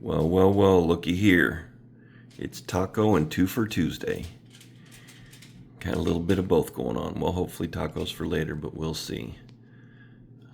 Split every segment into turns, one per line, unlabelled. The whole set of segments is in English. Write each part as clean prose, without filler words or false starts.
Well, well, well, looky here. It's Taco and TWOFER Tuesday. Kind of a little bit of both going on. Well, hopefully tacos for later, but we'll see.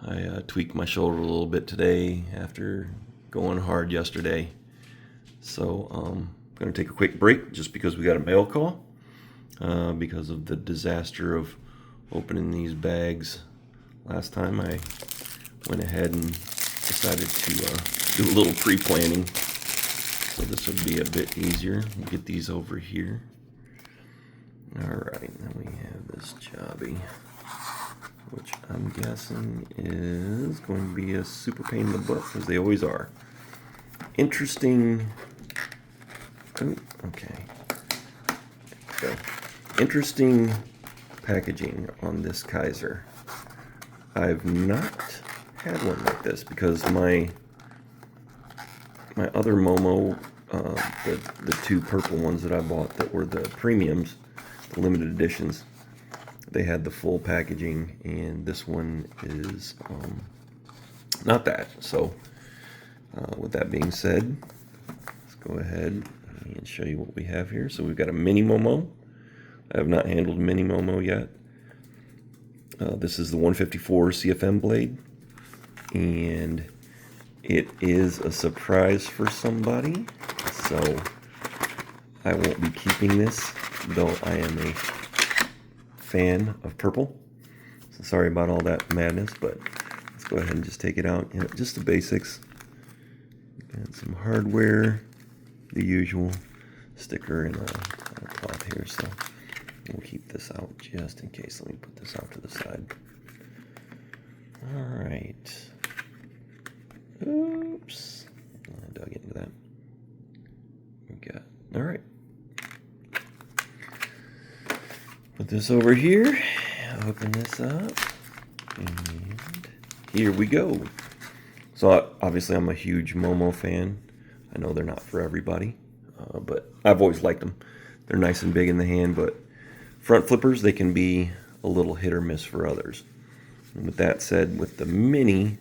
I tweaked my shoulder a little bit today after going hard yesterday. So I'm going to take a quick break just because we got a mail call. Because of the disaster of opening these bags last time, I went ahead and decided to do a little pre-planning. So this would be a bit easier. We'll get these over here. Alright, then we have this jobby, which I'm guessing is going to be a super pain in the butt, as they always are. Interesting. Oh, okay. Go. Interesting packaging on this Kizer. I've not had one like this because my other Momo, the two purple ones that I bought that were the premiums, the limited editions, they had the full packaging, and this one is not that. So with that being said, let's go ahead and show you what we have here. So we've got a Mini Momo. I have not handled Mini Momo yet. This is the 154 CFM blade, and it is a surprise for somebody, so I won't be keeping this, though I am a fan of purple. So sorry about all that madness, but let's go ahead and just take it out. You know, just the basics. Got some hardware, the usual sticker, and a cloth here, so we'll keep this out just in case. Let me put this out to the side. All right. Oops. I dug into that. We got, all right. Put this over here. Open this up. And here we go. So obviously I'm a huge Momo fan. I know they're not for everybody, but I've always liked them. They're nice and big in the hand, but front flippers, they can be a little hit or miss for others. And with that said, with the Mini,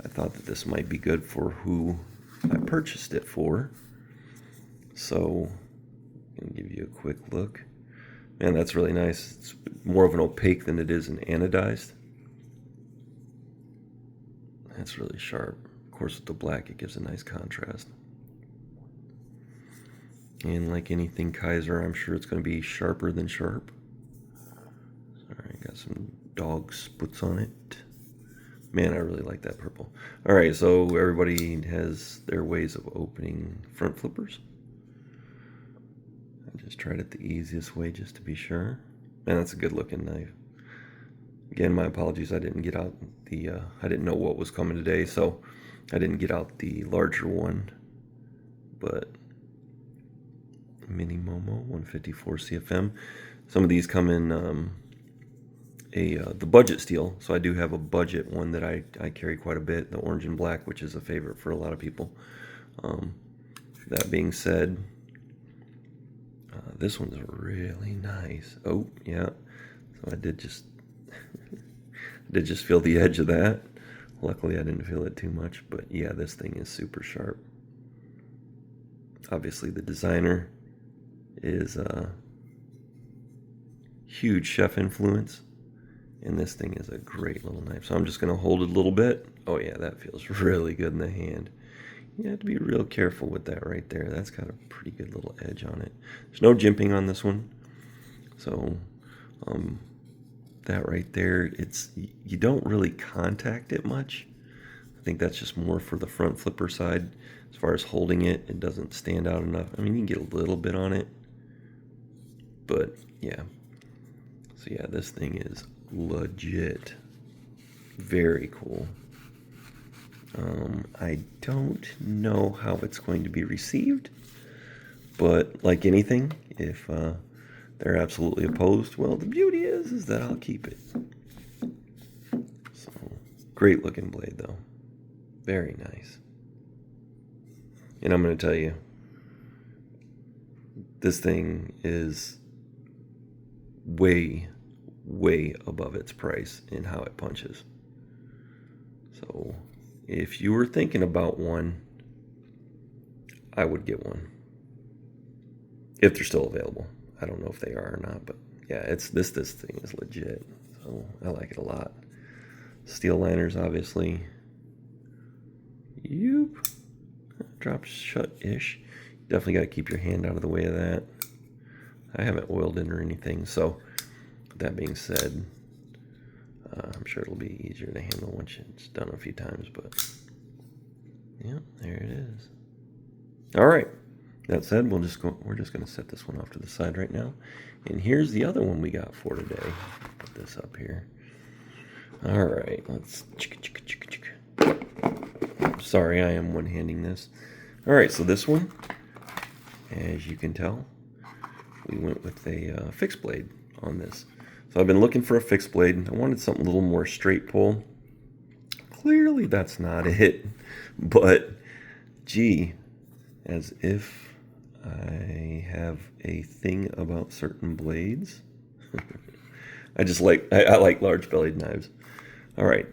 I thought that this might be good for who I purchased it for. So, I'm going to give you a quick look. Man, that's really nice. It's more of an opaque than it is an anodized. That's really sharp. Of course, with the black, it gives a nice contrast. And like anything Kizer, I'm sure it's going to be sharper than sharp. Alright, got some dog spots on it. Man, I really like that purple. Alright, so everybody has their ways of opening front flippers. I just tried it the easiest way just to be sure. Man, that's a good looking knife. Again, my apologies, I didn't get out the, I didn't know what was coming today, so I didn't get out the larger one. But Mini Momo 154 CFM. Some of these come in the budget steel, so I do have a budget one that I carry quite a bit, the orange and black, which is a favorite for a lot of people. That being said, this one's really nice. Oh yeah, so I did just feel the edge of that. Luckily I didn't feel it too much, but yeah, this thing is super sharp. Obviously the designer is a huge chef influence, and this thing is a great little knife. So I'm just going to hold it a little bit. Oh yeah, that feels really good in the hand. You have to be real careful with that right there. That's got a pretty good little edge on it. There's no jimping on this one. So that right there, you don't really contact it much. I think that's just more for the front flipper side. As far as holding it, it doesn't stand out enough. I mean, you can get a little bit on it, but yeah. So yeah, this thing is legit. Very cool. I don't know how it's going to be received, but like anything, if they're absolutely opposed, well, the beauty is that I'll keep it. So, great looking blade though. Very nice. And I'm going to tell you, this thing is way, way above its price in how it punches. So if you were thinking about one, I would get one. If they're still available. I don't know if they are or not, but yeah, it's this thing is legit. So I like it a lot. Steel liners, obviously. Yoop. Drops shut-ish. Definitely got to keep your hand out of the way of that. I haven't oiled it or anything, so that being said, I'm sure it'll be easier to handle once it's done a few times, but yeah, there it is. All right. That said, we're just going to set this one off to the side right now. And here's the other one we got for today. Put this up here. All right, let's. Sorry, I am one-handing this. All right, so this one, as you can tell, we went with a fixed blade on this. So I've been looking for a fixed blade. I wanted something a little more straight pull. Clearly, that's not it. But, gee, as if I have a thing about certain blades. I like large bellied knives. All right.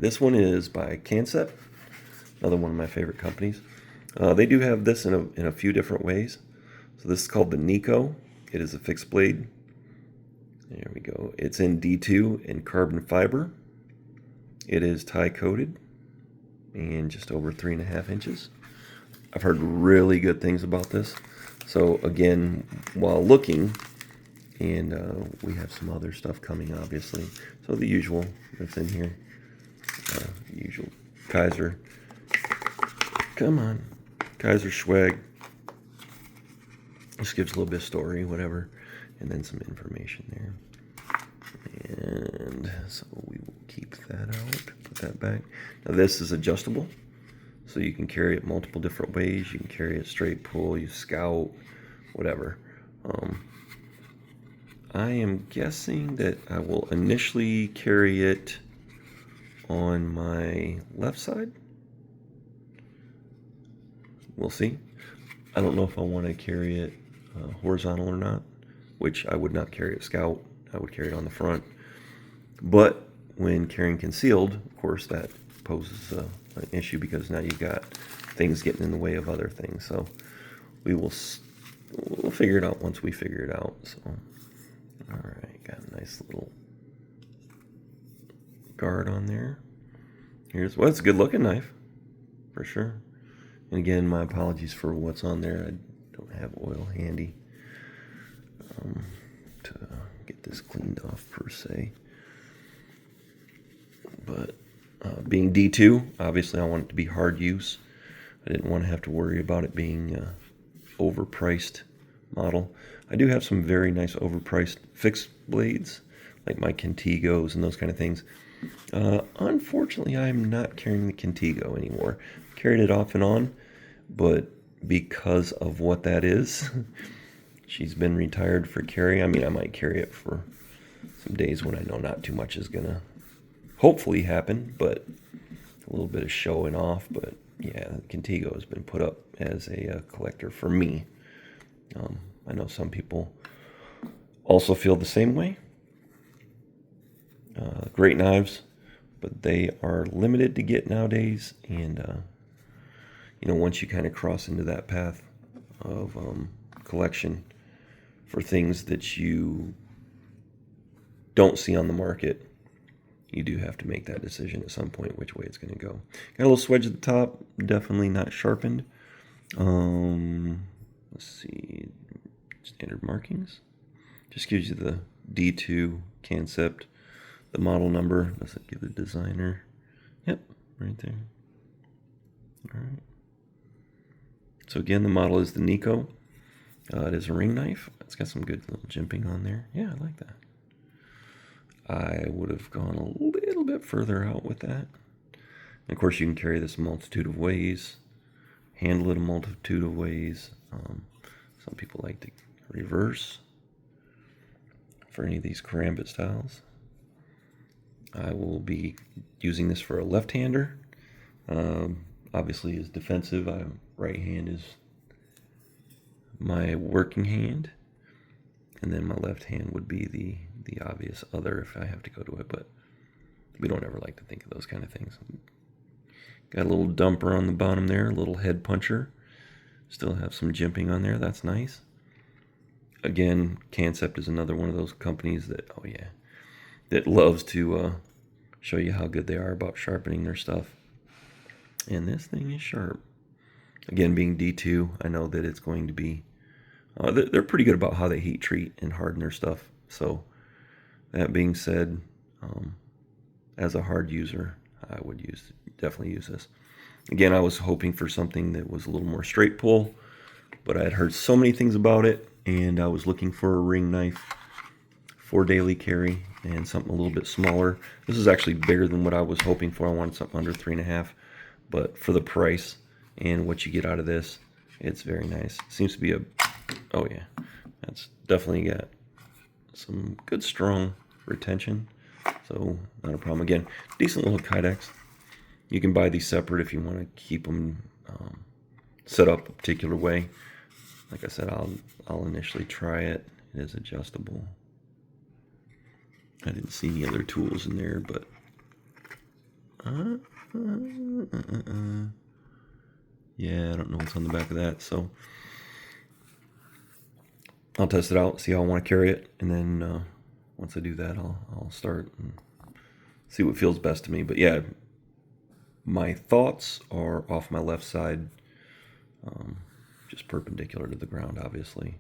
This one is by Kansept, another one of my favorite companies. They do have this in a few different ways. So this is called the Niko. It is a fixed blade. There we go. It's in D2 and carbon fiber. It is tie coated and just over 3.5 inches. I've heard really good things about this. So again, while looking, and we have some other stuff coming, obviously. So the usual that's in here, usual Kizer. Come on, Kizer swag. Just gives a little bit of story, whatever, and then some information there. And so we will keep that out. Put that back. Now this is adjustable. So you can carry it multiple different ways. You can carry it straight pull, you scout, whatever. I am guessing that I will initially carry it on my left side. We'll see. I don't know if I want to carry it horizontal or not, which I would not carry it scout. I would carry it on the front. But when carrying concealed, of course, that poses an issue because now you've got things getting in the way of other things. So we'll figure it out once we figure it out. So, all right, got a nice little guard on there. It's a good looking knife for sure. And again, my apologies for what's on there. I don't have oil handy to get this cleaned off per se. But being D2, obviously I want it to be hard use. I didn't want to have to worry about it being overpriced model. I do have some very nice overpriced fixed blades, like my Contigos and those kind of things. Unfortunately, I'm not carrying the Contigo anymore. Carried it off and on, but because of what that is, she's been retired for carry. I mean, I might carry it for some days when I know not too much is gonna hopefully happen, but a little bit of showing off. But yeah, Contigo has been put up as a collector for me. I know some people also feel the same way. Great knives, but they are limited to get nowadays. And once you kind of cross into that path of collection for things that you don't see on the market, you do have to make that decision at some point which way it's going to go. Got a little swedge at the top, definitely not sharpened. Let's see, standard markings. Just gives you the D2 Kansept, the model number. Does it give the designer? Yep, right there. All right. So again, the model is the Niko. It is a ring knife. It's got some good little jimping on there. Yeah, I like that. I would have gone a little bit further out with that. And of course, you can carry this a multitude of ways, handle it a multitude of ways. Some people like to reverse for any of these karambit styles. I will be using this for a left-hander. Obviously, is defensive. Right hand is my working hand, and then my left hand would be the obvious other if I have to go to it, but we don't ever like to think of those kind of things. Got a little dumper on the bottom there, a little head puncher. Still have some jimping on there. That's nice. Again, Kansept is another one of those companies that, oh yeah, that loves to show you how good they are about sharpening their stuff. And this thing is sharp. Again, being D2, I know that it's going to be, they're pretty good about how they heat treat and harden their stuff. So that being said, as a hard user, I would definitely use this. Again, I was hoping for something that was a little more straight pull, but I had heard so many things about it, and I was looking for a ring knife for daily carry and something a little bit smaller. This is actually bigger than what I was hoping for. I wanted something under 3.5, but for the price and what you get out of this, it's very nice. Seems to be a, oh yeah, that's definitely got some good strong retention, so not a problem. Again, decent little kydex. You can buy these separate if you want to keep them set up a particular way. Like I said, I'll initially try it. It is adjustable. I didn't see any other tools in there, but yeah, I don't know what's on the back of that, so I'll test it out, see how I want to carry it, and then once I do that, I'll start and see what feels best to me. But yeah, my thoughts are off my left side, just perpendicular to the ground, obviously,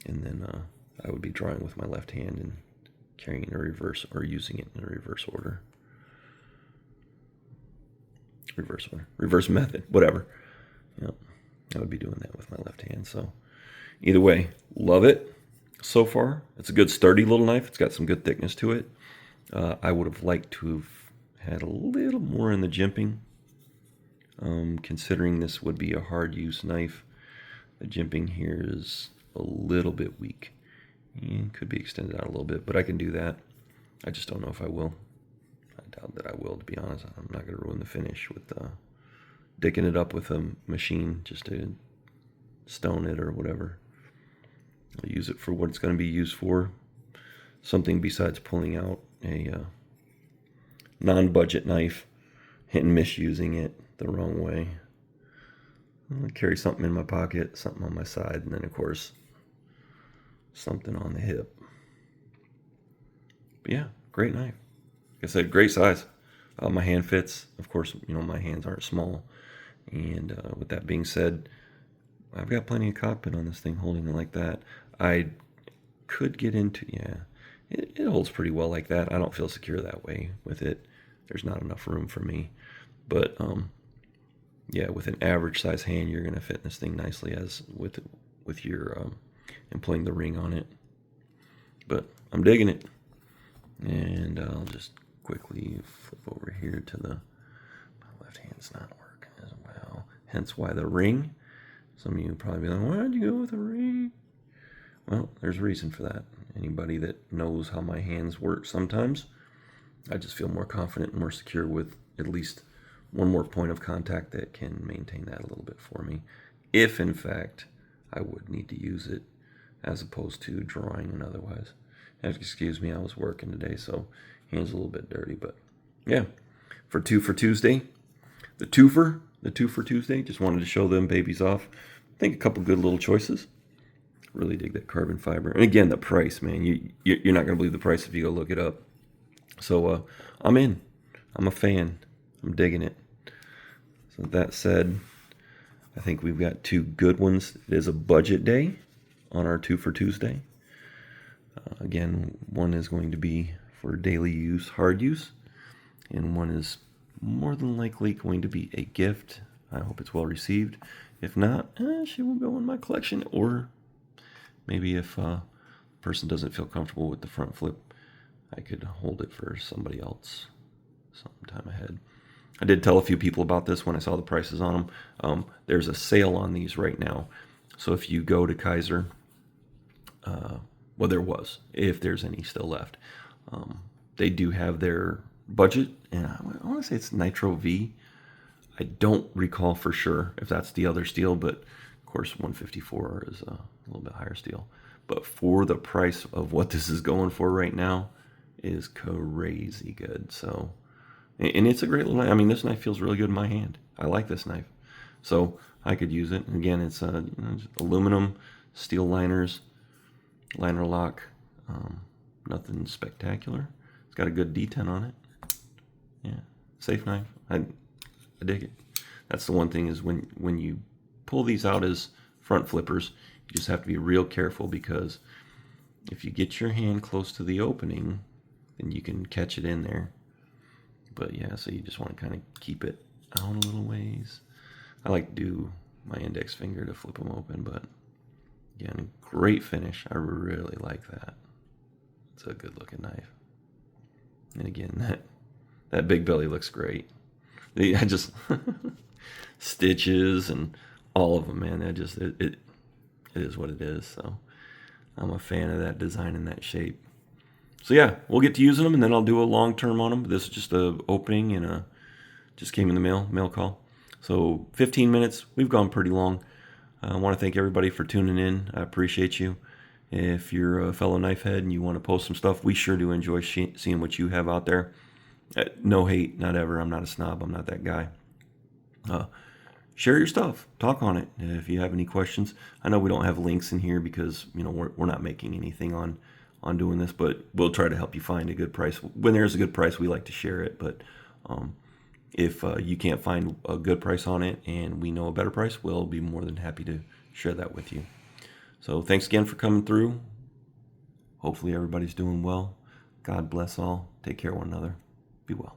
and then I would be drawing with my left hand and carrying it in reverse, or using it in a reverse order. Reverse method, whatever. Yep, I would be doing that with my left hand. So either way, love it so far. It's a good sturdy little knife. It's got some good thickness to it. I would have liked to have had a little more in the jimping, considering this would be a hard use knife. The jimping here is a little bit weak and could be extended out a little bit, but I can do that. I just don't know if I will. I doubt that I will, to be honest. I'm not going to ruin the finish with dicking it up with a machine just to stone it or whatever. I'll use it for what it's going to be used for. Something besides pulling out a non-budget knife and misusing it the wrong way. I'll carry something in my pocket, something on my side, and then of course something on the hip. But yeah, great knife. Like I said, great size. My hand fits. Of course, you know, my hands aren't small. And with that being said, I've got plenty of cockpit on this thing holding it like that. I could get into, yeah, it holds pretty well like that. I don't feel secure that way with it. There's not enough room for me. But yeah, with an average size hand, you're going to fit this thing nicely as with your employing the ring on it. But I'm digging it. And I'll just quickly flip over here to my left hand's not working as well. Hence why the ring. Some of you would probably be like, why'd you go with a ring? Well, there's a reason for that. Anybody that knows how my hands work sometimes, I just feel more confident and more secure with at least one more point of contact that can maintain that a little bit for me. If, in fact, I would need to use it as opposed to drawing and otherwise. Excuse me, I was working today, so hands a little bit dirty. But yeah, for Tuesday, the TWOFER Tuesday, just wanted to show them babies off. I think a couple good little choices. Really dig that carbon fiber. And again, the price, man, you're not going to believe the price if you go look it up. So I'm in. I'm a fan. I'm digging it. So that said, I think we've got two good ones. It is a budget day on our TWOFER Tuesday. Again, one is going to be for daily use, hard use, and one is more than likely going to be a gift. I hope it's well received. If not, she will go in my collection, or maybe if a person doesn't feel comfortable with the front flip, I could hold it for somebody else sometime ahead. I did tell a few people about this when I saw the prices on them. There's a sale on these right now. So if you go to Kizer, well, there was, if there's any still left, they do have their budget, and I want to say it's Nitro V. I don't recall for sure if that's the other steel, but of course 154 is a little bit higher steel. But for the price of what this is going for right now, is crazy good. So, and it's a great little knife. I mean, this knife feels really good in my hand. I like this knife. So I could use it. Again, it's aluminum, steel liners, liner lock, nothing spectacular. It's got a good detent on it. Yeah, safe knife. I dig it. That's the one thing is when you pull these out as front flippers, you just have to be real careful, because if you get your hand close to the opening, then you can catch it in there. But yeah, so you just want to kind of keep it out a little ways. I like to do my index finger to flip them open, but again, great finish. I really like that. It's a good looking knife. And again, that big belly looks great. I just stitches and all of them, man. That just it is what it is. So I'm a fan of that design and that shape. So yeah, we'll get to using them, and then I'll do a long term on them. This is just a opening and just came in the mail call. So 15 minutes. We've gone pretty long. I want to thank everybody for tuning in. I appreciate you. If you're a fellow knife head and you want to post some stuff, we sure do enjoy seeing what you have out there. No hate, not ever. I'm not a snob. I'm not that guy. Share your stuff. Talk on it. If you have any questions, I know we don't have links in here because we're not making anything on doing this, but we'll try to help you find a good price. When there's a good price, we like to share it. But if you can't find a good price on it and we know a better price, we'll be more than happy to share that with you. So thanks again for coming through. Hopefully everybody's doing well. God bless all. Take care of one another. Be well.